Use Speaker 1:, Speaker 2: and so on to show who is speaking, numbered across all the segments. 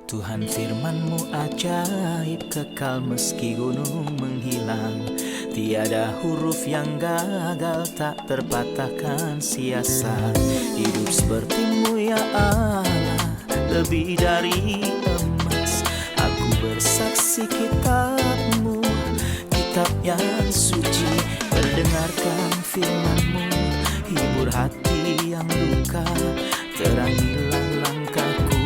Speaker 1: Tuhan firman-Mu ajaib, kekal meski gunung menghilang. Tiada huruf yang gagal, tak terpatahkan siasat. Hidup seperti-Mu ya Allah, lebih dari emas. Aku bersaksi kitab-Mu, kitab yang suci. Mendengarkan firman-Mu, hibur hati yang luka. Terangilah langkahku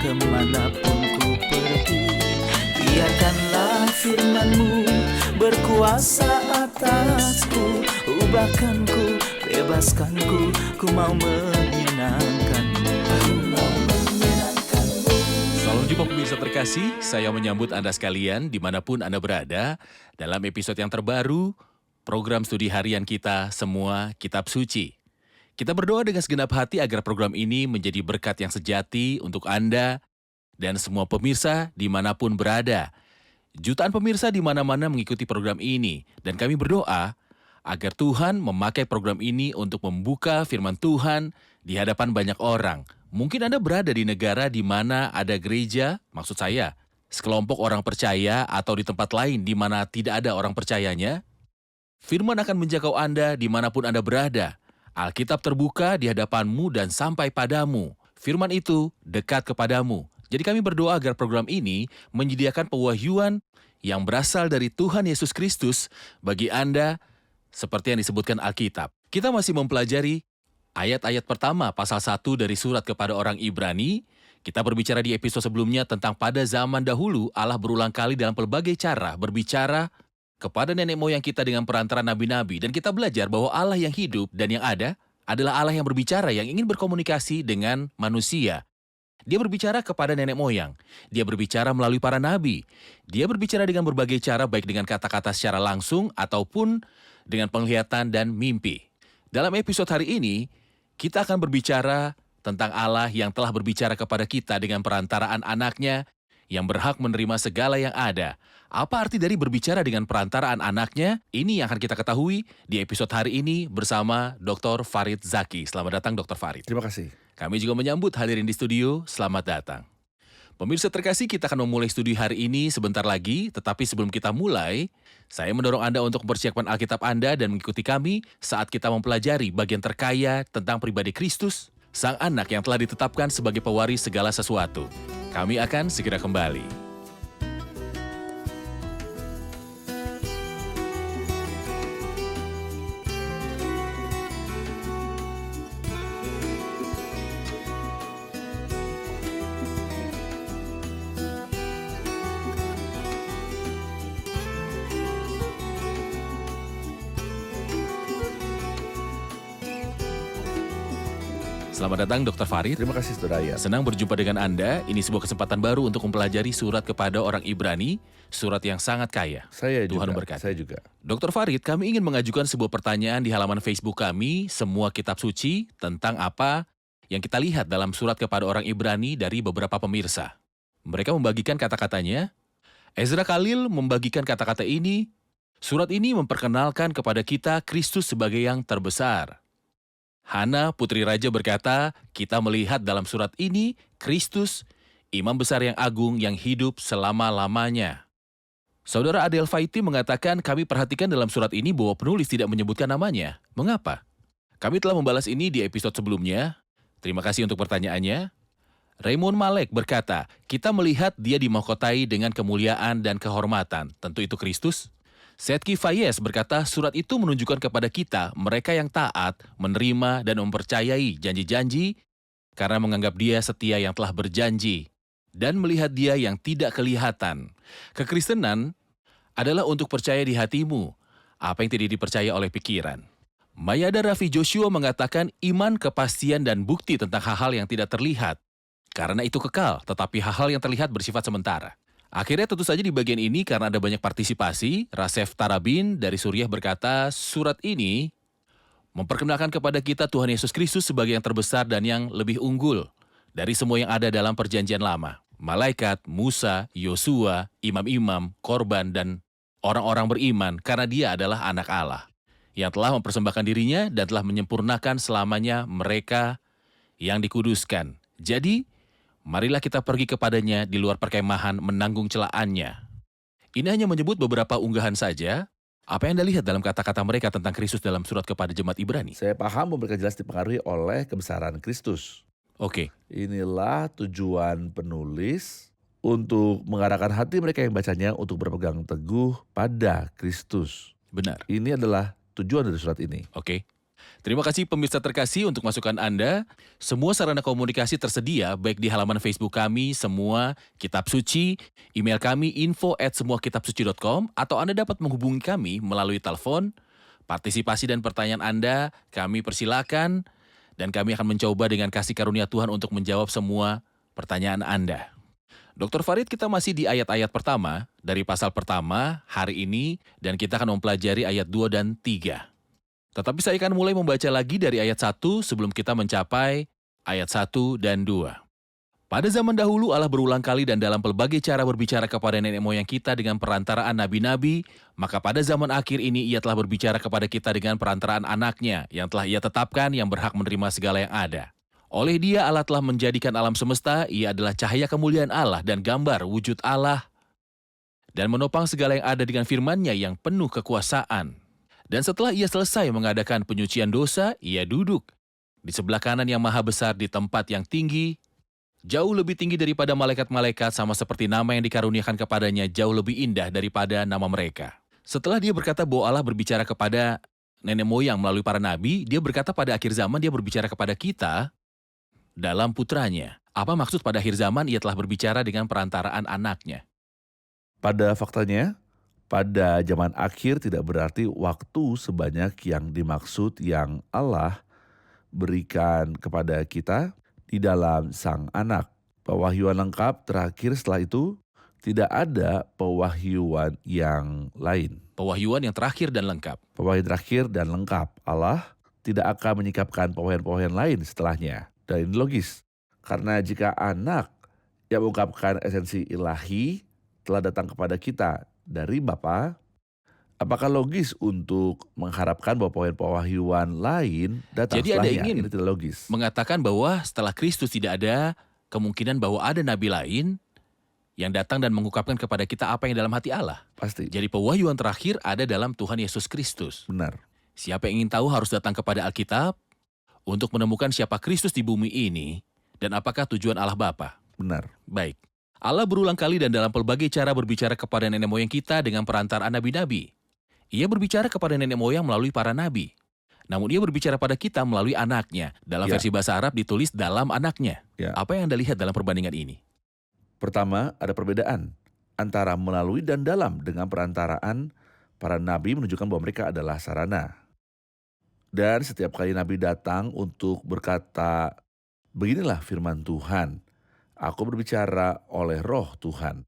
Speaker 1: kemanapun ku pergi. Biarkanlah firman-Mu berkuasa atasku. Ubahkanku, bebaskanku, ku mau menyenangkan-Mu.
Speaker 2: Salam jumpa pemirsa terkasih, saya menyambut Anda sekalian dimanapun Anda berada dalam episode yang terbaru program studi harian kita Semua Kitab Suci. Kita berdoa dengan segenap hati agar program ini menjadi berkat yang sejati untuk Anda dan semua pemirsa dimanapun berada. Jutaan pemirsa di mana-mana mengikuti program ini, dan kami berdoa agar Tuhan memakai program ini untuk membuka firman Tuhan di hadapan banyak orang. Mungkin Anda berada di negara di mana ada gereja, maksud saya, sekelompok orang percaya atau di tempat lain di mana tidak ada orang percayanya. Firman akan menjangkau Anda dimanapun Anda berada. Alkitab terbuka di hadapanmu dan sampai padamu. Firman itu dekat kepadamu. Jadi kami berdoa agar program ini menyediakan pewahyuan yang berasal dari Tuhan Yesus Kristus bagi Anda seperti yang disebutkan Alkitab. Kita masih mempelajari ayat-ayat pertama pasal 1 dari surat kepada orang Ibrani. Kita berbicara di episode sebelumnya tentang pada zaman dahulu Allah berulang kali dalam pelbagai cara berbicara kepada nenek moyang kita dengan perantara nabi-nabi. Dan kita belajar bahwa Allah yang hidup dan yang ada adalah Allah yang berbicara, yang ingin berkomunikasi dengan manusia. Dia berbicara kepada nenek moyang. Dia berbicara melalui para nabi. Dia berbicara dengan berbagai cara, baik dengan kata-kata secara langsung ataupun dengan penglihatan dan mimpi. Dalam episode hari ini, kita akan berbicara tentang Allah yang telah berbicara kepada kita dengan perantaraan anaknya yang berhak menerima segala yang ada. Apa arti dari berbicara dengan perantaraan anaknya? Ini yang akan kita ketahui di episode hari ini bersama Dr. Farid Zaki. Selamat datang Dr. Farid.
Speaker 3: Terima kasih.
Speaker 2: Kami juga menyambut hadirin di studio, selamat datang. Pemirsa terkasih, kita akan memulai studi hari ini sebentar lagi, tetapi sebelum kita mulai, saya mendorong Anda untuk mempersiapkan Alkitab Anda dan mengikuti kami saat kita mempelajari bagian terkaya tentang pribadi Kristus, Sang Anak yang telah ditetapkan sebagai pewaris segala sesuatu. Kami akan segera kembali. Selamat datang Dr. Farid.
Speaker 3: Terima kasih Saudara Ayat.
Speaker 2: Senang berjumpa dengan Anda. Ini sebuah kesempatan baru untuk mempelajari surat kepada orang Ibrani, surat yang sangat kaya. Tuhan memberkati.
Speaker 3: Saya juga.
Speaker 2: Dr. Farid, kami ingin mengajukan sebuah pertanyaan di halaman Facebook kami, Semua Kitab Suci, tentang apa yang kita lihat dalam surat kepada orang Ibrani dari beberapa pemirsa. Mereka membagikan kata-katanya. Ezra Khalil membagikan kata-kata ini. Surat ini memperkenalkan kepada kita Kristus sebagai yang terbesar. Hana, putri raja berkata, kita melihat dalam surat ini Kristus, imam besar yang agung yang hidup selama-lamanya. Saudara Adel Faiti mengatakan, kami perhatikan dalam surat ini bahwa penulis tidak menyebutkan namanya. Mengapa? Kami telah membalas ini di episode sebelumnya. Terima kasih untuk pertanyaannya. Raymond Malek berkata, kita melihat dia dimahkotai dengan kemuliaan dan kehormatan. Tentu itu Kristus. Setki Fayez berkata, surat itu menunjukkan kepada kita, mereka yang taat, menerima dan mempercayai janji-janji, karena menganggap dia setia yang telah berjanji, dan melihat dia yang tidak kelihatan. Kekristenan adalah untuk percaya di hatimu, apa yang tidak dipercaya oleh pikiran. Mayada Raffi Joshua mengatakan, iman, kepastian, dan bukti tentang hal-hal yang tidak terlihat. Karena itu kekal, tetapi hal-hal yang terlihat bersifat sementara. Akhirnya tentu saja di bagian ini karena ada banyak partisipasi, Rasef Tarabin dari Suriah berkata, surat ini memperkenalkan kepada kita Tuhan Yesus Kristus sebagai yang terbesar dan yang lebih unggul dari semua yang ada dalam perjanjian lama. Malaikat, Musa, Yosua, imam-imam, korban, dan orang-orang beriman karena dia adalah anak Allah yang telah mempersembahkan dirinya dan telah menyempurnakan selamanya mereka yang dikuduskan. Jadi, Marilah kita pergi kepadanya di luar perkemahan menanggung celaannya. Ini hanya menyebut beberapa unggahan saja. Apa yang Anda lihat dalam kata-kata mereka tentang Kristus dalam surat kepada jemaat Ibrani?
Speaker 3: Saya paham bahwa mereka jelas dipengaruhi oleh kebesaran Kristus.
Speaker 2: Oke,
Speaker 3: Inilah tujuan penulis untuk mengarahkan hati mereka yang bacanya untuk berpegang teguh pada Kristus.
Speaker 2: benar.
Speaker 3: Ini adalah tujuan dari surat ini.
Speaker 2: Oke. Terima kasih pemirsa terkasih untuk masukan Anda. Semua sarana komunikasi tersedia baik di halaman Facebook kami, Semua Kitab Suci, email kami info@semuakitabsuci.com, atau Anda dapat menghubungi kami melalui telepon. Partisipasi dan pertanyaan Anda kami persilakan, dan kami akan mencoba dengan kasih karunia Tuhan untuk menjawab semua pertanyaan Anda. Dr. Farid, kita masih di ayat-ayat pertama, dari pasal pertama hari ini, dan kita akan mempelajari ayat 2 dan 3. Tetapi saya akan mulai membaca lagi dari ayat 1 sebelum kita mencapai ayat 1 dan 2. Pada zaman dahulu Allah berulang kali dan dalam pelbagai cara berbicara kepada nenek moyang kita dengan perantaraan nabi-nabi, maka pada zaman akhir ini Ia telah berbicara kepada kita dengan perantaraan anaknya yang telah Ia tetapkan yang berhak menerima segala yang ada. Oleh Dia Allah telah menjadikan alam semesta, Ia adalah cahaya kemuliaan Allah dan gambar wujud Allah, dan menopang segala yang ada dengan firman-Nya yang penuh kekuasaan. Dan setelah Ia selesai mengadakan penyucian dosa, Ia duduk di sebelah kanan yang maha besar di tempat yang tinggi, jauh lebih tinggi daripada malaikat-malaikat, sama seperti nama yang dikaruniakan kepadanya jauh lebih indah daripada nama mereka. Setelah Dia berkata bahwa Allah berbicara kepada nenek moyang melalui para nabi, Dia berkata pada akhir zaman Dia berbicara kepada kita dalam putranya. Apa maksud pada akhir zaman Ia telah berbicara dengan perantaraan anaknya?
Speaker 3: Pada faktanya, pada zaman akhir tidak berarti waktu sebanyak yang dimaksud yang Allah berikan kepada kita di dalam Sang Anak. Pewahyuan lengkap terakhir setelah itu tidak ada pewahyuan yang lain.
Speaker 2: Pewahyuan yang terakhir dan lengkap.
Speaker 3: Pewahyuan terakhir dan lengkap. Allah tidak akan menyikapkan pewahyuan-pewahyuan lain setelahnya. Dan ini logis. Karena jika anak yang mengungkapkan esensi ilahi telah datang kepada kita dari Bapa, apakah logis untuk mengharapkan bahwa pewahyuan lain datang
Speaker 2: Jadi Anda
Speaker 3: setelahnya?
Speaker 2: ingin
Speaker 3: Ini tidak logis.
Speaker 2: mengatakan bahwa setelah Kristus tidak ada kemungkinan bahwa ada nabi lain yang datang dan mengungkapkan kepada kita apa yang dalam hati Allah.
Speaker 3: Pasti.
Speaker 2: Jadi pewahyuan terakhir ada dalam Tuhan Yesus Kristus.
Speaker 3: Benar.
Speaker 2: Siapa yang ingin tahu harus datang kepada Alkitab untuk menemukan siapa Kristus di bumi ini dan apakah tujuan Allah Bapa.
Speaker 3: Benar.
Speaker 2: Baik. Allah berulang kali dan dalam pelbagai cara berbicara kepada nenek moyang kita dengan perantaraan nabi-nabi. Ia berbicara kepada nenek moyang melalui para nabi. Namun Ia berbicara pada kita melalui anaknya. Dalam
Speaker 3: Ya.
Speaker 2: versi bahasa Arab ditulis dalam anaknya.
Speaker 3: Ya.
Speaker 2: Apa yang Anda lihat dalam perbandingan ini?
Speaker 3: Pertama, ada perbedaan antara melalui dan dalam dengan perantaraan para nabi menunjukkan bahwa mereka adalah sarana. Dan setiap kali nabi datang untuk berkata, beginilah firman Tuhan, aku berbicara oleh roh Tuhan.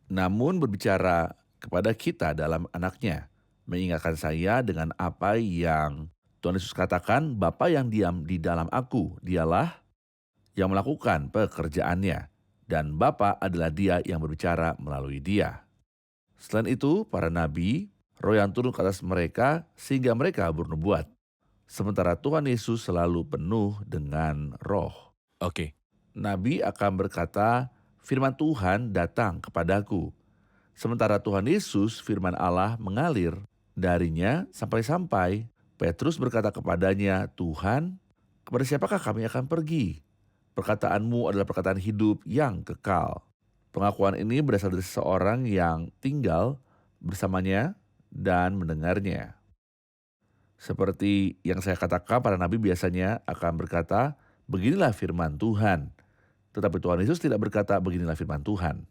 Speaker 3: Namun berbicara kepada kita dalam anaknya, mengingatkan saya dengan apa yang Tuhan Yesus katakan, Bapa yang diam di dalam aku, dialah yang melakukan pekerjaannya. Dan Bapa adalah Dia yang berbicara melalui Dia. Selain itu, para nabi, roh yang turun ke atas mereka sehingga mereka bernubuat. Sementara Tuhan Yesus selalu penuh dengan roh.
Speaker 2: Oke.
Speaker 3: Nabi akan berkata, firman Tuhan datang kepadaku. Sementara Tuhan Yesus, firman Allah mengalir darinya sampai-sampai Petrus berkata kepadanya, Tuhan, kepada siapakah kami akan pergi? Perkataanmu adalah perkataan hidup yang kekal. Pengakuan ini berasal dari seseorang yang tinggal bersamanya dan mendengarnya. Seperti yang saya katakan, para nabi biasanya akan berkata, beginilah firman Tuhan. Tetapi Tuhan Yesus tidak berkata, beginilah firman Tuhan.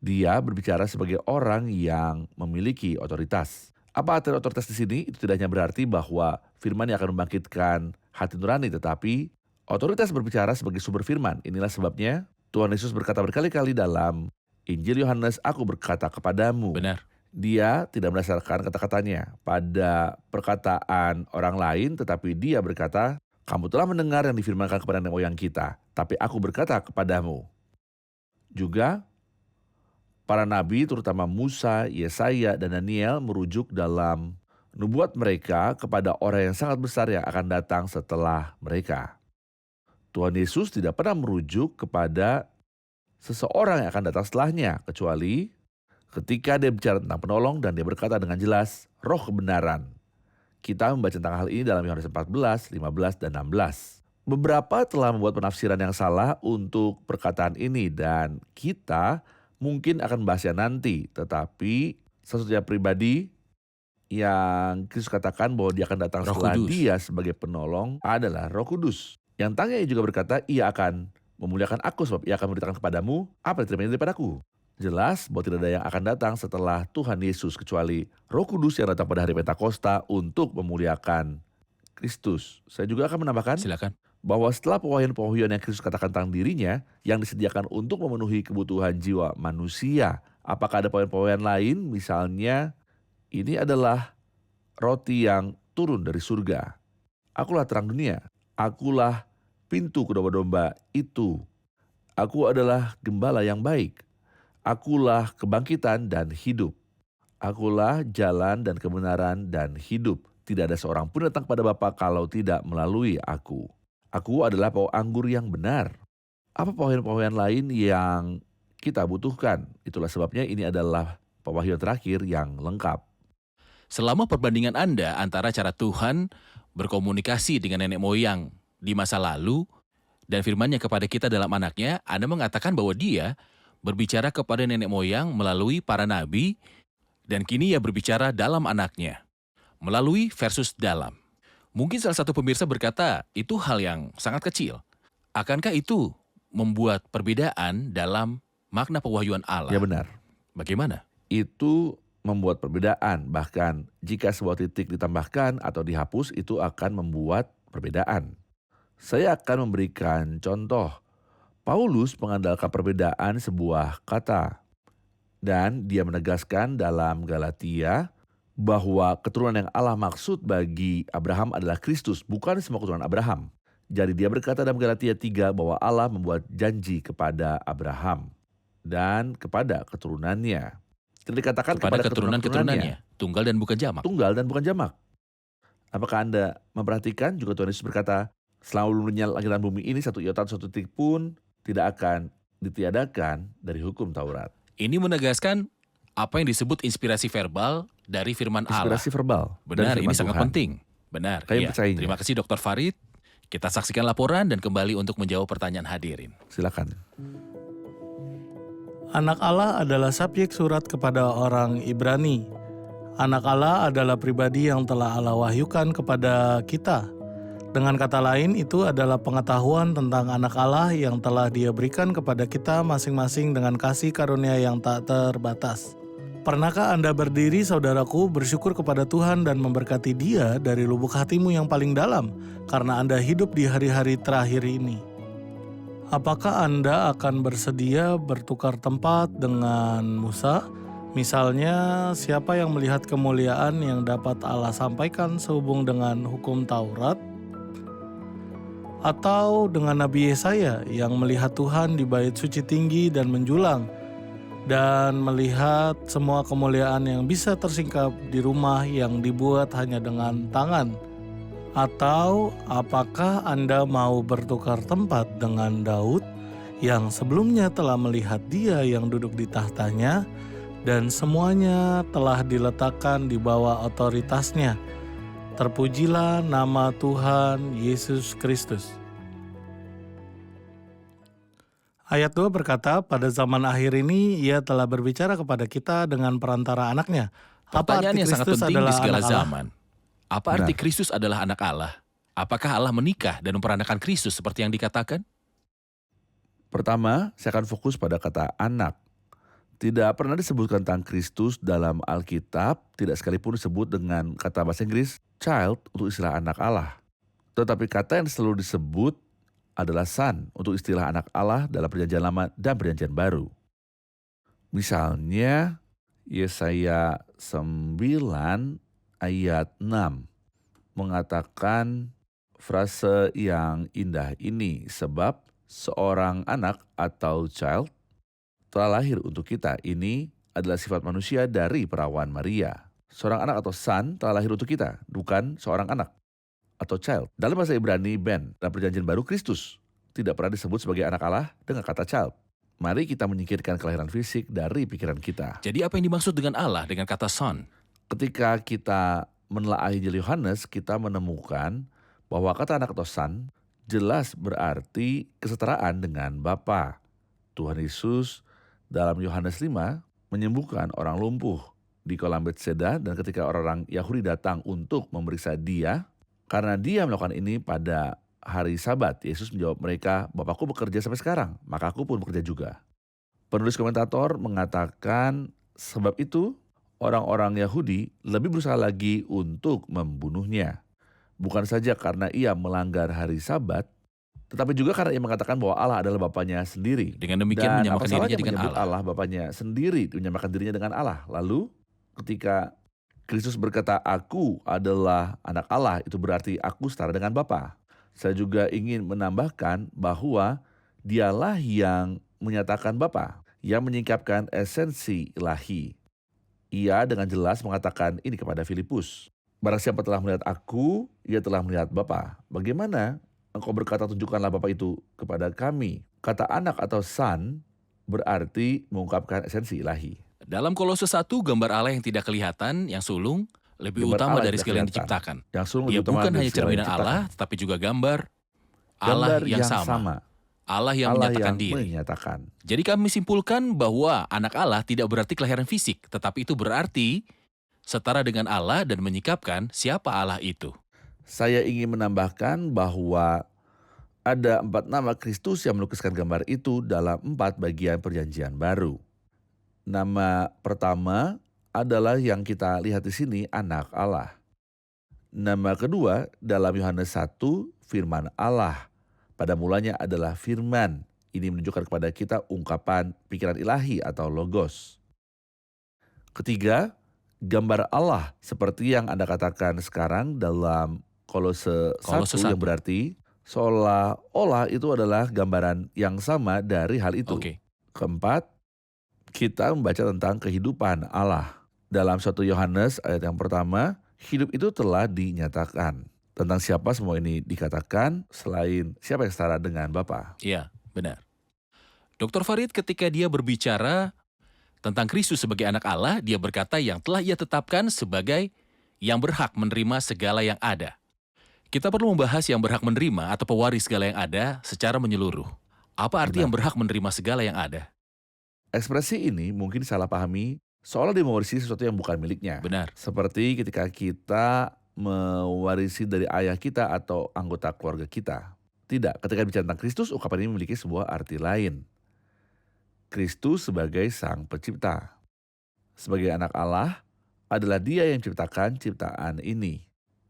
Speaker 3: Dia berbicara sebagai orang yang memiliki otoritas. Apa arti otoritas di sini? Itu tidak hanya berarti bahwa firman yang akan membangkitkan hati nurani, tetapi otoritas berbicara sebagai sumber firman. Inilah sebabnya Tuhan Yesus berkata berkali-kali dalam Injil Yohanes, aku berkata kepadamu.
Speaker 2: Benar.
Speaker 3: Dia tidak berdasarkan kata-katanya pada perkataan orang lain, tetapi dia berkata, kamu telah mendengar yang difirmankan kepada nenek moyang kita, tapi aku berkata kepadamu. Juga, para nabi terutama Musa, Yesaya, dan Daniel merujuk dalam nubuat mereka kepada orang yang sangat besar yang akan datang setelah mereka. Tuhan Yesus tidak pernah merujuk kepada seseorang yang akan datang setelahnya, kecuali ketika dia bicara tentang penolong dan dia berkata dengan jelas, roh kebenaran. Kita membaca tentang hal ini dalam Yohanes 14, 15, dan 16. Beberapa telah membuat penafsiran yang salah untuk perkataan ini dan kita mungkin akan membahasnya nanti. Tetapi satu-satunya pribadi yang Kristus katakan bahwa dia akan datang
Speaker 2: Roh
Speaker 3: setelah
Speaker 2: Kudus.
Speaker 3: dia sebagai penolong adalah Roh Kudus. Yang tanya juga berkata, ia akan memuliakan aku sebab ia akan memberitakan kepadamu apa yang diterimanya daripadaku. Jelas bahwa tidak ada yang akan datang setelah Tuhan Yesus kecuali Roh Kudus yang datang pada hari Pentakosta untuk memuliakan Kristus. Saya juga akan menambahkan
Speaker 2: Silakan.
Speaker 3: bahwa setelah pewahyuan-pewahyuan yang Kristus katakan tentang dirinya yang disediakan untuk memenuhi kebutuhan jiwa manusia, apakah ada pewahyuan lain? Misalnya, ini adalah roti yang turun dari surga. Akulah terang dunia. Akulah pintu ke domba-domba itu. Aku adalah gembala yang baik. Akulah kebangkitan dan hidup. Akulah jalan dan kebenaran dan hidup. Tidak ada seorang pun datang kepada Bapa kalau tidak melalui aku. Aku adalah pohon anggur yang benar. Apa pewahyuan-pewahyuan lain yang kita butuhkan? Itulah sebabnya ini adalah pewahyuan terakhir yang lengkap.
Speaker 2: Selama perbandingan Anda antara cara Tuhan berkomunikasi dengan nenek moyang di masa lalu dan firman-Nya kepada kita dalam anaknya, Anda mengatakan bahwa dia berbicara kepada nenek moyang melalui para nabi dan kini ia berbicara dalam anaknya. Melalui versus dalam. Mungkin salah satu pemirsa berkata, itu hal yang sangat kecil. Akankah itu membuat perbedaan dalam makna pewahyuan Allah?
Speaker 3: Ya benar.
Speaker 2: Bagaimana?
Speaker 3: Itu membuat perbedaan. Bahkan jika sebuah titik ditambahkan atau dihapus, itu akan membuat perbedaan. Saya akan memberikan contoh. Paulus mengandalkan perbedaan sebuah kata. Dan dia menegaskan dalam Galatia bahwa keturunan yang Allah maksud bagi Abraham adalah Kristus, bukan semua keturunan Abraham. Jadi dia berkata dalam Galatia 3 bahwa Allah membuat janji kepada Abraham dan kepada keturunannya. Tidak dikatakan kepada keturunan-keturunannya.
Speaker 2: Tunggal dan bukan jamak.
Speaker 3: Tunggal dan bukan jamak. Apakah Anda memperhatikan juga Tuhan Yesus berkata, selama ulurnya langit dan bumi ini satu iota satu titik pun tidak akan ditiadakan dari hukum Taurat.
Speaker 2: Ini menegaskan apa yang disebut inspirasi verbal dari firman Allah.
Speaker 3: Inspirasi verbal.
Speaker 2: Benar,
Speaker 3: dari
Speaker 2: ini
Speaker 3: firman
Speaker 2: sangat
Speaker 3: Tuhan.
Speaker 2: penting. Benar,
Speaker 3: Kami
Speaker 2: iya.
Speaker 3: percayanya.
Speaker 2: Terima kasih Dr. Farid. Kita saksikan laporan dan kembali untuk menjawab pertanyaan hadirin.
Speaker 3: Silakan.
Speaker 4: Anak Allah adalah subjek surat kepada orang Ibrani. Anak Allah adalah pribadi yang telah Allah wahyukan kepada kita. Dengan kata lain, itu adalah pengetahuan tentang anak Allah yang telah Dia berikan kepada kita masing-masing dengan kasih karunia yang tak terbatas. Pernahkah Anda berdiri, saudaraku, bersyukur kepada Tuhan dan memberkati Dia dari lubuk hatimu yang paling dalam, karena Anda hidup di hari-hari terakhir ini? Apakah Anda akan bersedia bertukar tempat dengan Musa? Misalnya, siapa yang melihat kemuliaan yang dapat Allah sampaikan sehubung dengan hukum Taurat? Atau dengan Nabi Yesaya yang melihat Tuhan di bait suci tinggi dan menjulang, dan melihat semua kemuliaan yang bisa tersingkap di rumah yang dibuat hanya dengan tangan? Atau apakah Anda mau bertukar tempat dengan Daud yang sebelumnya telah melihat Dia yang duduk di tahtanya dan semuanya telah diletakkan di bawah otoritasnya? Terpujilah nama Tuhan Yesus Kristus. Ayat 2 berkata, pada zaman akhir ini Ia telah berbicara kepada kita dengan perantara anaknya. Apa
Speaker 2: Pertanyaan
Speaker 4: arti
Speaker 2: yang sangat
Speaker 4: Kristus
Speaker 2: penting di
Speaker 4: adalah
Speaker 2: segala
Speaker 4: anak Allah?
Speaker 2: zaman. Apa arti Kristus adalah anak Allah? Apakah Allah menikah dan memperanakan Kristus seperti yang dikatakan?
Speaker 3: Pertama, saya akan fokus pada kata anak. Tidak pernah disebutkan tentang Kristus dalam Alkitab, tidak sekalipun disebut dengan kata bahasa Inggris child untuk istilah anak Allah. Tetapi kata yang selalu disebut adalah son untuk istilah anak Allah dalam Perjanjian Lama dan Perjanjian Baru. Misalnya, Yesaya 9 ayat 6 mengatakan frase yang indah ini, sebab seorang anak atau child telah lahir untuk kita. Ini adalah sifat manusia dari perawan Maria. Seorang anak atau son telah lahir untuk kita, bukan seorang anak atau child. Dalam bahasa Ibrani, ben, dalam Perjanjian Baru, Kristus tidak pernah disebut sebagai anak Allah dengan kata child. Mari kita menyingkirkan kelahiran fisik dari pikiran kita.
Speaker 2: Jadi apa yang dimaksud dengan Allah dengan kata son?
Speaker 3: Ketika kita menelaah Injil Yohanes, kita menemukan bahwa kata anak atau son jelas berarti kesetaraan dengan Bapa. Tuhan Yesus dalam Yohanes 5 menyembuhkan orang lumpuh di kolam Betseda, dan ketika orang-orang Yahudi datang untuk memeriksa dia, karena dia melakukan ini pada hari Sabat, Yesus menjawab mereka, Bapakku bekerja sampai sekarang, maka aku pun bekerja juga. Penulis komentator mengatakan sebab itu orang-orang Yahudi lebih berusaha lagi untuk membunuhnya. Bukan saja karena ia melanggar hari Sabat, tetapi juga karena ia mengatakan bahwa Allah adalah Bapanya sendiri.
Speaker 2: Dengan demikian
Speaker 3: Dan
Speaker 2: menyamakan
Speaker 3: apa
Speaker 2: dirinya
Speaker 3: salahnya
Speaker 2: dengan
Speaker 3: menyebut
Speaker 2: Allah.
Speaker 3: Allah Bapanya sendiri, menyamakan dirinya dengan Allah. Lalu ketika Kristus berkata, aku adalah anak Allah, itu berarti aku setara dengan Bapa. Saya juga ingin menambahkan bahwa dialah yang menyatakan Bapa, yang menyingkapkan esensi ilahi. Ia dengan jelas mengatakan ini kepada Filipus. Barang siapa telah melihat aku, ia telah melihat Bapa. Bagaimana engkau berkata tunjukkanlah Bapa itu kepada kami? Kata anak atau son berarti mengungkapkan esensi ilahi.
Speaker 2: Dalam Kolose 1, gambar Allah yang tidak kelihatan, yang sulung, lebih
Speaker 3: Gambar
Speaker 2: utama
Speaker 3: Allah
Speaker 2: dari
Speaker 3: tidak
Speaker 2: segala yang
Speaker 3: kelihatan.
Speaker 2: diciptakan.
Speaker 3: Yang sungguh
Speaker 2: Dia
Speaker 3: lebih utama
Speaker 2: bukan
Speaker 3: dari
Speaker 2: hanya
Speaker 3: segala yang
Speaker 2: cerminan
Speaker 3: diciptakan.
Speaker 2: Allah, tetapi juga gambar Allah
Speaker 3: Gambar
Speaker 2: yang sama. Allah yang menyatakan diri.
Speaker 3: menyatakan.
Speaker 2: Jadi kami simpulkan bahwa anak Allah tidak berarti kelahiran fisik, tetapi itu berarti setara dengan Allah dan menyikapkan siapa Allah itu.
Speaker 3: Saya ingin menambahkan bahwa ada 4 nama Kristus yang melukiskan gambar itu dalam 4 bagian perjanjian baru. Nama pertama adalah yang kita lihat di sini, anak Allah. Nama kedua dalam Yohanes 1, firman Allah. Pada mulanya adalah firman. Ini menunjukkan kepada kita ungkapan pikiran ilahi atau logos. Ketiga, gambar Allah seperti yang Anda katakan sekarang dalam Kolose 1
Speaker 2: Kolose
Speaker 3: yang
Speaker 2: 1.
Speaker 3: berarti seolah-olah itu adalah gambaran yang sama dari hal itu.
Speaker 2: Oke.
Speaker 3: Keempat, kita membaca tentang kehidupan Allah. Dalam 1 Yohanes ayat yang pertama, hidup itu telah dinyatakan. Tentang siapa semua ini dikatakan selain siapa yang setara dengan Bapa.
Speaker 2: Iya, benar. Dr. Farid ketika dia berbicara tentang Kristus sebagai anak Allah, dia berkata yang telah ia tetapkan sebagai yang berhak menerima segala yang ada. Kita perlu membahas yang berhak menerima atau pewaris segala yang ada secara menyeluruh. Apa arti
Speaker 3: Benar.
Speaker 2: yang berhak menerima segala yang ada?
Speaker 3: Ekspresi ini mungkin salah pahami seolah dia mewarisi sesuatu yang bukan miliknya.
Speaker 2: Benar.
Speaker 3: Seperti ketika kita mewarisi dari ayah kita atau anggota keluarga kita. Tidak, ketika bicara tentang Kristus, ungkapan ini memiliki sebuah arti lain. Kristus sebagai sang pencipta. Sebagai anak Allah, adalah dia yang menciptakan ciptaan ini.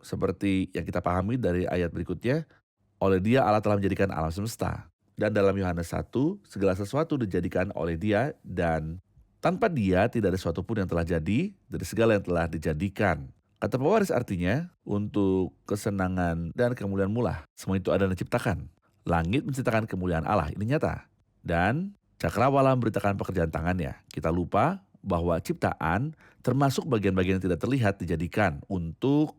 Speaker 3: Seperti yang kita pahami dari ayat berikutnya, oleh dia Allah telah menjadikan alam semesta. Dan dalam Yohanes 1, segala sesuatu dijadikan oleh dia dan tanpa dia tidak ada sesuatu pun yang telah jadi dari segala yang telah dijadikan. Kata pewaris artinya untuk kesenangan dan kemuliaan mula. Semua itu ada dan diciptakan. Langit menciptakan kemuliaan Allah, ini nyata. Dan cakrawala memberitakan pekerjaan tangannya. Kita lupa bahwa ciptaan termasuk bagian-bagian yang tidak terlihat dijadikan untuk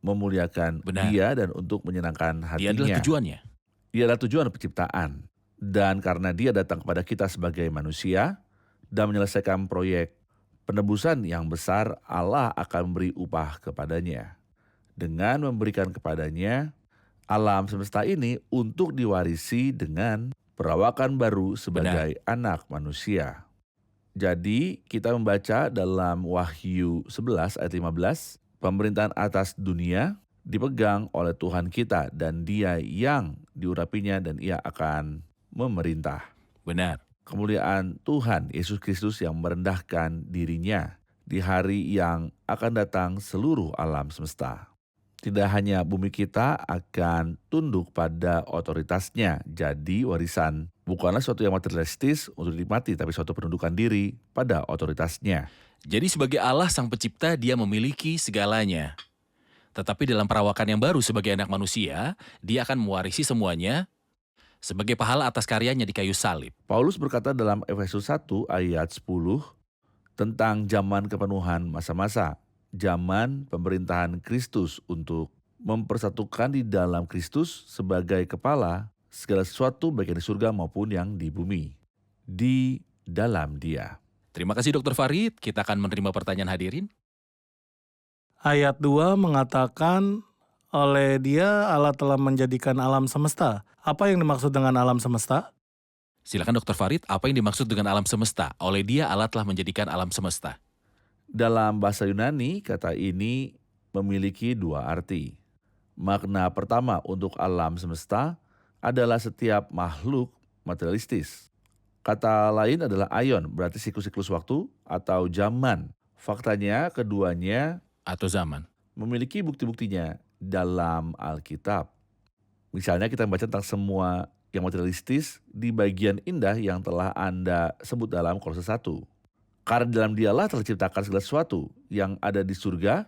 Speaker 3: memuliakan
Speaker 2: Benar.
Speaker 3: dia dan untuk menyenangkan
Speaker 2: Dia
Speaker 3: hatinya.
Speaker 2: adalah tujuannya.
Speaker 3: Dia adalah tujuan penciptaan. Dan karena dia datang kepada kita sebagai manusia dan menyelesaikan proyek penebusan yang besar, Allah akan memberi upah kepadanya. Dengan memberikan kepadanya alam semesta ini untuk diwarisi dengan perawakan baru sebagai anak manusia. Jadi kita membaca dalam Wahyu 11 ayat 15, pemerintahan atas dunia dipegang oleh Tuhan kita dan dia yang diurapinya dan ia akan memerintah.
Speaker 2: Benar.
Speaker 3: Kemuliaan Tuhan Yesus Kristus yang merendahkan dirinya di hari yang akan datang seluruh alam semesta. Tidak hanya bumi kita akan tunduk pada otoritasnya, jadi warisan bukanlah sesuatu yang materialistis untuk dinikmati, tapi suatu penundukan diri pada otoritasnya.
Speaker 2: Jadi sebagai Allah sang pencipta dia memiliki segalanya. Tetapi dalam perawakan yang baru sebagai anak manusia, dia akan mewarisi semuanya sebagai pahala atas karyanya di kayu salib.
Speaker 3: Paulus berkata dalam Efesus 1 ayat 10 tentang zaman kepenuhan masa-masa, zaman pemerintahan Kristus untuk mempersatukan di dalam Kristus sebagai kepala segala sesuatu baik yang di surga maupun yang di bumi. di dalam Dia.
Speaker 2: Terima kasih Dr. Farid, kita akan menerima pertanyaan hadirin.
Speaker 4: Ayat 2 mengatakan, oleh Dia Allah telah menjadikan alam semesta. Apa yang dimaksud dengan alam semesta?
Speaker 2: Silakan Dr. Farid, apa yang dimaksud dengan alam semesta? Oleh Dia Allah telah menjadikan alam semesta.
Speaker 3: Dalam bahasa Yunani, kata ini memiliki dua arti. Makna pertama untuk alam semesta adalah setiap makhluk materialistis. Kata lain adalah aion, berarti siklus-siklus waktu atau zaman. Faktanya, keduanya
Speaker 2: Atau zaman.
Speaker 3: memiliki bukti-buktinya dalam Alkitab. Misalnya kita membaca tentang semua yang materialistis di bagian indah yang telah Anda sebut dalam Kolose 1. Karena dalam Dialah telah diciptakan segala sesuatu yang ada di surga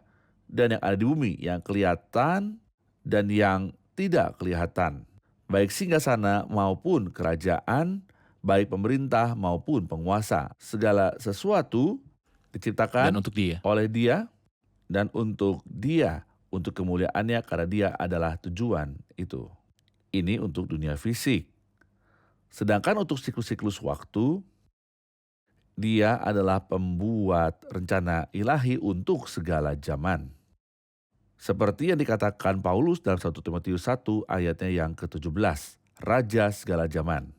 Speaker 3: dan yang ada di bumi, yang kelihatan dan yang tidak kelihatan. Baik singgasana maupun kerajaan, baik pemerintah maupun penguasa. Segala sesuatu diciptakan
Speaker 2: Dan untuk Dia.
Speaker 3: oleh Dia dan untuk Dia, untuk kemuliaannya karena Dia adalah tujuan itu. Ini untuk dunia fisik. Sedangkan untuk siklus-siklus waktu, Dia adalah pembuat rencana ilahi untuk segala zaman. Seperti yang dikatakan Paulus dalam 1 Timotius 1 ayatnya yang ke-17, Raja segala zaman,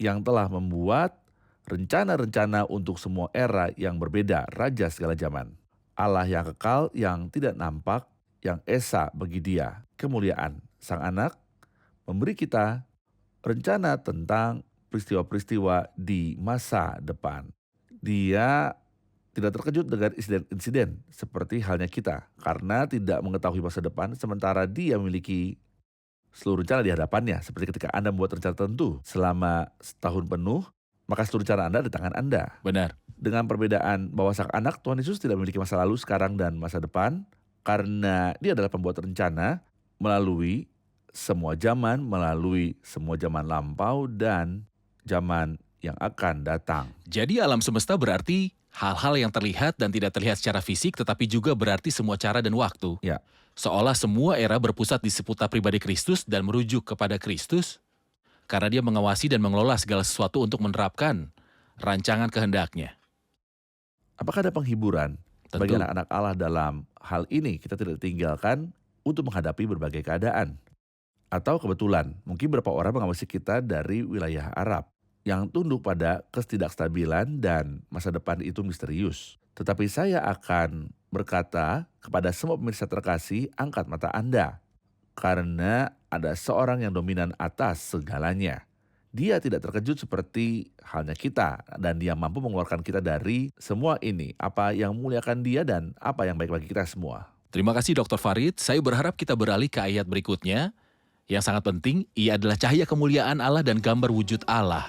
Speaker 3: yang telah membuat rencana-rencana untuk semua era yang berbeda, Raja segala zaman. Allah yang kekal, yang tidak nampak, yang esa bagi Dia, kemuliaan Sang Anak, memberi kita rencana tentang peristiwa-peristiwa di masa depan. Dia tidak terkejut dengan insiden-insiden seperti halnya kita, karena tidak mengetahui masa depan, sementara Dia memiliki seluruh rencana di hadapannya. Seperti ketika Anda membuat rencana tertentu selama setahun penuh, maka seluruh rencana Anda di tangan Anda.
Speaker 2: Benar.
Speaker 3: Dengan perbedaan bahwa Sang Anak, Tuhan Yesus tidak memiliki masa lalu, sekarang, dan masa depan, karena Dia adalah pembuat rencana melalui semua zaman lampau dan zaman yang akan datang.
Speaker 2: Jadi alam semesta berarti hal-hal yang terlihat dan tidak terlihat secara fisik, tetapi juga berarti semua cara dan waktu.
Speaker 3: Ya.
Speaker 2: Seolah semua era berpusat di seputar pribadi Kristus dan merujuk kepada Kristus, karena Dia mengawasi dan mengelola segala sesuatu untuk menerapkan rancangan kehendak-Nya.
Speaker 3: Apakah ada penghiburan
Speaker 2: Tentu.
Speaker 3: bagi anak-anak Allah dalam hal ini? Kita tidak tinggalkan untuk menghadapi berbagai keadaan. Atau kebetulan, mungkin beberapa orang mengawasi kita dari wilayah Arab yang tunduk pada ketidakstabilan dan masa depan itu misterius. Tetapi saya akan berkata kepada semua pemirsa terkasih, angkat mata Anda. Karena ada seorang yang dominan atas segalanya. Dia tidak terkejut seperti halnya kita, dan Dia mampu mengeluarkan kita dari semua ini, apa yang memuliakan Dia dan apa yang baik bagi kita semua.
Speaker 2: Terima kasih Dr. Farid. Saya berharap kita beralih ke ayat berikutnya. Yang sangat penting, Ia adalah cahaya kemuliaan Allah dan gambar wujud Allah.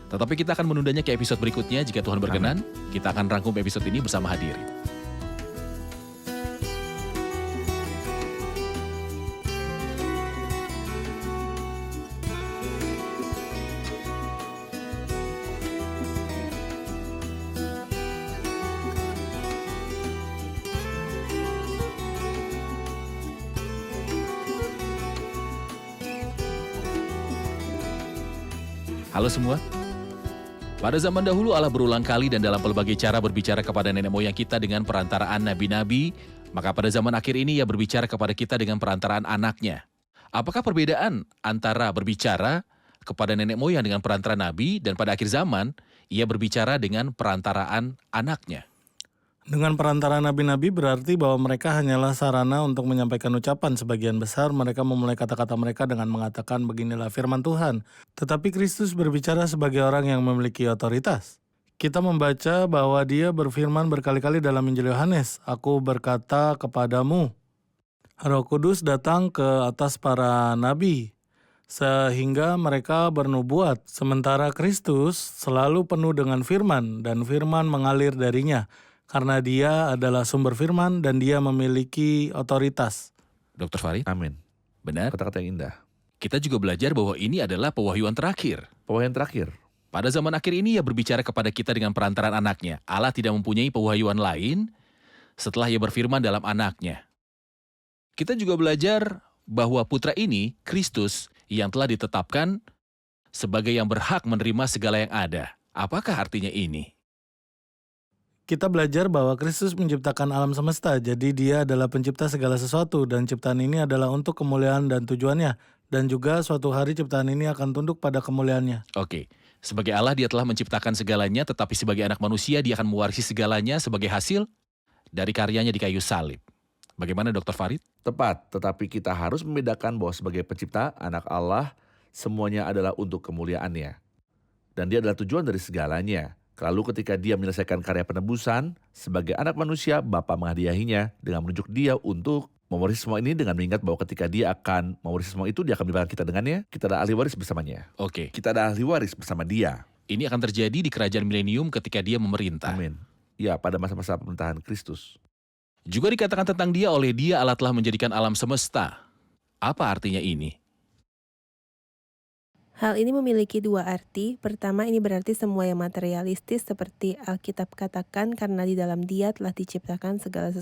Speaker 2: Tetapi kita akan menundanya ke episode berikutnya jika Tuhan berkenan. Kita akan rangkum episode ini bersama hadirin. Halo semua. Pada zaman dahulu Allah berulang kali dan dalam pelbagai cara berbicara kepada nenek moyang kita dengan perantaraan nabi-nabi, maka pada zaman akhir ini Ia berbicara kepada kita dengan perantaraan Anak-Nya. Apakah perbedaan antara berbicara kepada nenek moyang dengan perantaraan nabi dan pada akhir zaman Ia berbicara dengan perantaraan Anak-Nya?
Speaker 4: Dengan perantaraan nabi-nabi berarti bahwa mereka hanyalah sarana untuk menyampaikan ucapan. Sebagian besar mereka memulai kata-kata mereka dengan mengatakan beginilah firman Tuhan. Tetapi Kristus berbicara sebagai orang yang memiliki otoritas. Kita membaca bahwa Dia berfirman berkali-kali dalam Injil Yohanes, "Aku berkata kepadamu." Roh Kudus datang ke atas para nabi sehingga mereka bernubuat. Sementara Kristus selalu penuh dengan firman dan firman mengalir darinya. Karena Dia adalah sumber firman dan Dia memiliki otoritas.
Speaker 2: Dr. Farid?
Speaker 3: Amin.
Speaker 2: Benar.
Speaker 3: Kata-kata yang indah.
Speaker 2: Kita juga belajar bahwa ini adalah pewahyuan terakhir.
Speaker 3: Pewahyuan terakhir.
Speaker 2: Pada zaman akhir ini Ia berbicara kepada kita dengan perantaraan Anak-Nya. Allah tidak mempunyai pewahyuan lain setelah Ia berfirman dalam Anak-Nya. Kita juga belajar bahwa putra ini, Kristus, yang telah ditetapkan sebagai yang berhak menerima segala yang ada. Apakah artinya ini?
Speaker 4: Kita belajar bahwa Kristus menciptakan alam semesta, jadi dia adalah pencipta segala sesuatu dan ciptaan ini adalah untuk kemuliaan dan tujuannya. Dan juga suatu hari ciptaan ini akan tunduk pada kemuliaannya.
Speaker 2: Oke, sebagai Allah dia telah menciptakan segalanya, tetapi sebagai anak manusia dia akan mewarisi segalanya sebagai hasil dari karyanya di kayu salib. Bagaimana Dr. Farid?
Speaker 3: Tepat, tetapi kita harus membedakan bahwa sebagai pencipta, anak Allah, semuanya adalah untuk kemuliaannya. Dan dia adalah tujuan dari segalanya. Lalu ketika dia menyelesaikan karya penebusan, sebagai anak manusia, Bapa menghadiahinya dengan menunjuk dia untuk mewarisi semua ini dengan mengingat bahwa ketika dia akan mewarisi semua itu, dia akan melibatkan kita dengannya, kita adalah ahli waris bersamanya.
Speaker 2: Oke,
Speaker 3: Kita adalah ahli waris bersama dia.
Speaker 2: ini akan terjadi di kerajaan milenium ketika dia memerintah.
Speaker 3: Amin. Ya, pada masa-masa pemerintahan Kristus.
Speaker 2: Juga dikatakan tentang dia, oleh dia Allah telah menjadikan alam semesta. Apa artinya ini?
Speaker 5: Hal ini memiliki dua arti. Pertama, ini berarti semua yang materialistis seperti Alkitab katakan, karena di dalam Dia telah diciptakan segala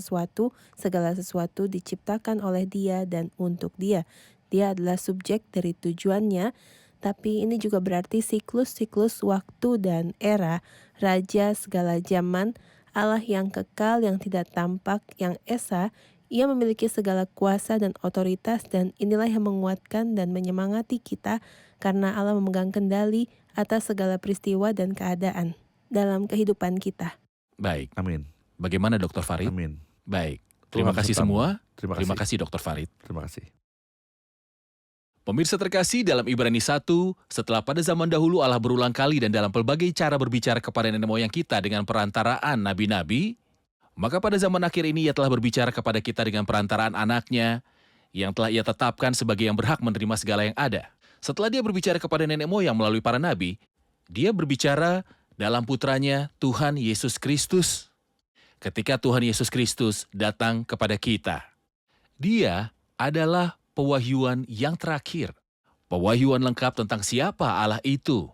Speaker 5: sesuatu diciptakan oleh Dia dan untuk Dia. Dia adalah subjek dari tujuannya, tapi ini juga berarti siklus-siklus waktu dan era, raja segala zaman, Allah yang kekal, yang tidak tampak, yang esa. Ia memiliki segala kuasa dan otoritas, dan inilah yang menguatkan dan menyemangati kita karena Allah memegang kendali atas segala peristiwa dan keadaan dalam kehidupan kita.
Speaker 2: Baik,
Speaker 3: Amin.
Speaker 2: bagaimana Dr. Farid?
Speaker 3: Amin.
Speaker 2: Baik, terima
Speaker 3: Tuhan
Speaker 2: kasih
Speaker 3: besertamu.
Speaker 2: semua.
Speaker 3: Terima kasih.
Speaker 2: Terima kasih Dr. Farid.
Speaker 3: Terima kasih.
Speaker 2: Pemirsa terkasih, dalam Ibrani 1, setelah pada zaman dahulu Allah berulang kali dan dalam pelbagai cara berbicara kepada nenek moyang kita dengan perantaraan nabi-nabi, maka pada zaman akhir ini ia telah berbicara kepada kita dengan perantaraan anaknya, yang telah ia tetapkan sebagai yang berhak menerima segala yang ada. Setelah dia berbicara kepada nenek moyang melalui para nabi, dia berbicara dalam putranya Tuhan Yesus Kristus. Ketika Tuhan Yesus Kristus datang kepada kita, dia adalah pewahyuan yang terakhir. Pewahyuan lengkap tentang siapa Allah itu.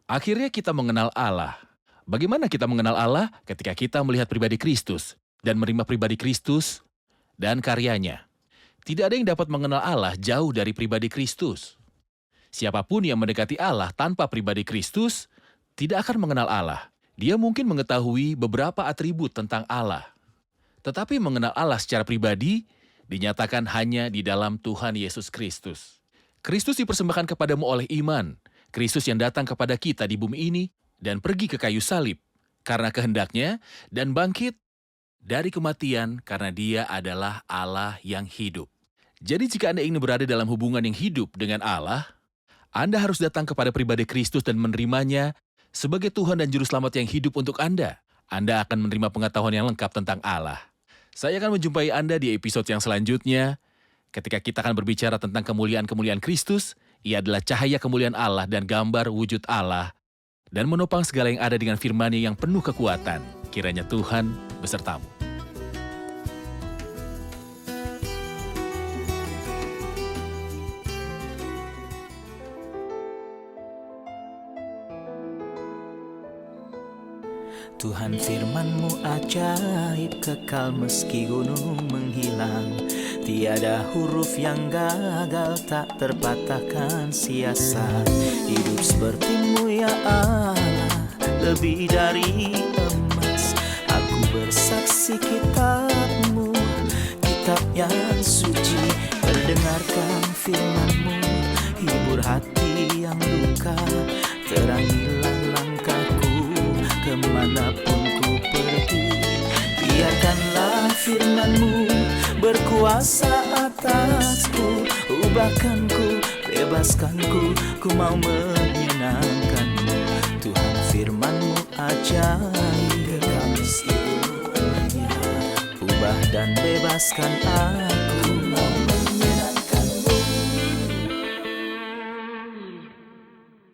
Speaker 2: Akhirnya kita mengenal Allah. Bagaimana kita mengenal Allah? Ketika kita melihat pribadi Kristus dan menerima pribadi Kristus dan karyanya. Tidak ada yang dapat mengenal Allah jauh dari pribadi Kristus. Siapapun yang mendekati Allah tanpa pribadi Kristus tidak akan mengenal Allah. Dia mungkin mengetahui beberapa atribut tentang Allah. Tetapi mengenal Allah secara pribadi dinyatakan hanya di dalam Tuhan Yesus Kristus. Kristus dipersembahkan kepadamu oleh iman. Kristus yang datang kepada kita di bumi ini dan pergi ke kayu salib karena kehendaknya dan bangkit dari kematian karena dia adalah Allah yang hidup. Jadi jika Anda ingin berada dalam hubungan yang hidup dengan Allah, Anda harus datang kepada pribadi Kristus dan menerimanya sebagai Tuhan dan Juru Selamat yang hidup untuk Anda. Anda akan menerima pengetahuan yang lengkap tentang Allah. Saya akan menjumpai Anda di episode yang selanjutnya, ketika kita akan berbicara tentang kemuliaan-kemuliaan Kristus. Ia adalah cahaya kemuliaan Allah dan gambar wujud Allah, dan menopang segala yang ada dengan firman-Nya yang penuh kekuatan. Kiranya Tuhan besertamu.
Speaker 1: Tuhan firman-Mu ajaib, kekal meski gunung menghilang. Tiada huruf yang gagal, tak terpatahkan siasat. Hidup seperti-Mu ya Allah, lebih dari emas. Aku bersaksi kitab-Mu, kitab yang suci. Mendengarkan firman-Mu, hibur hati yang luka. Terangilah langkahku kemanapun ku pergi. Biarkanlah firman-Mu berkuasa atasku. Ubahkanku, bebaskanku, ku mau menyenangkan-Mu. Tuhan firman-Mu ajaib, kekal meski gunungnya. Ubah dan bebaskan aku.